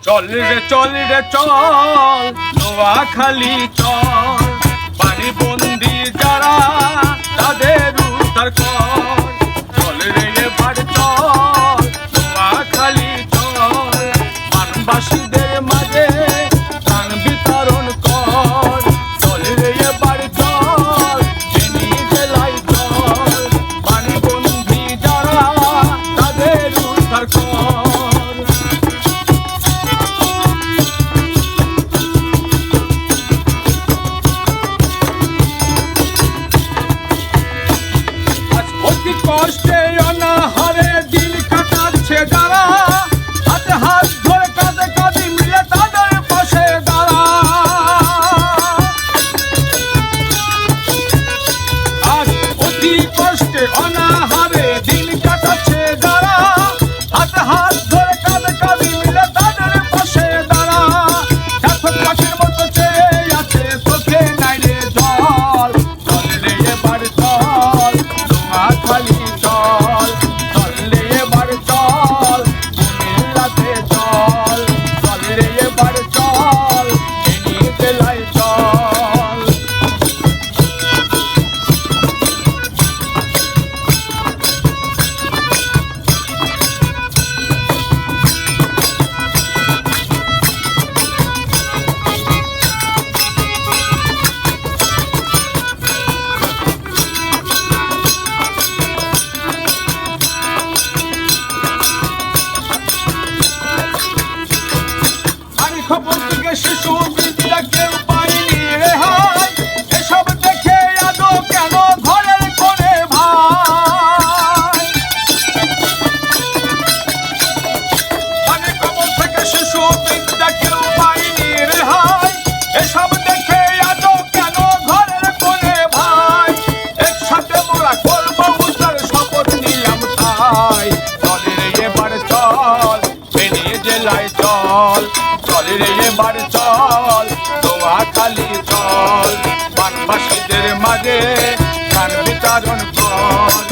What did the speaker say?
চল রে চল নোয়াখালী চল, পানি বন্দি যারা তাদের উদ্ধার কর। চল রে এবার চল নোয়াখালী চল, বানবাসীদের মাঝে ত্রাণ বিতরণ কর। চল রে এবার চল ফেনী জেলায় চল, পানি বন্দি যারা তাদের উদ্ধার কর। কষ্টে অনাহারে দিন কাটাচ্ছে যারা, হাতে হাত ধরে কাঁধে কাঁধে মিলে তাদের পাশে দাঁড়া। আজ অতি কষ্টে অনাহারে দিন কাটাচ্ছে যারা, হাতে হাত ধরে কাঁধে কাঁধে মিলে তাদের পাশে দাঁড়া। সার্থক পাখির মতো চেয়ে আছে চোখে নাই রে জল। চল রে এবার চল নোয়াখালী চল, চল রে এবার চল কুমিল্লাতে চল, চল রে এবার চল ফেনী জেলায় চল। খবর থেকে শিশু বৃদ্ধা কেউ পায়নি রেহাই, এসব দেখে আদৌ কেন ঘরের কোণে ভাই। খবর থেকে শিশু বৃদ্ধা কেউ পায়নি রেহাই, এসব দেখে আদৌ কেন ঘরের কোণে ভাই। একসাথে মোরা করবো উদ্ধার শপথ নিলাম তাই। চল রে এবার চল ফেনী জেলায় চল, চল রে এবার চল নোয়াখালী চল, বানবাসীদের মাঝে ত্রাণ বিতরণ কর।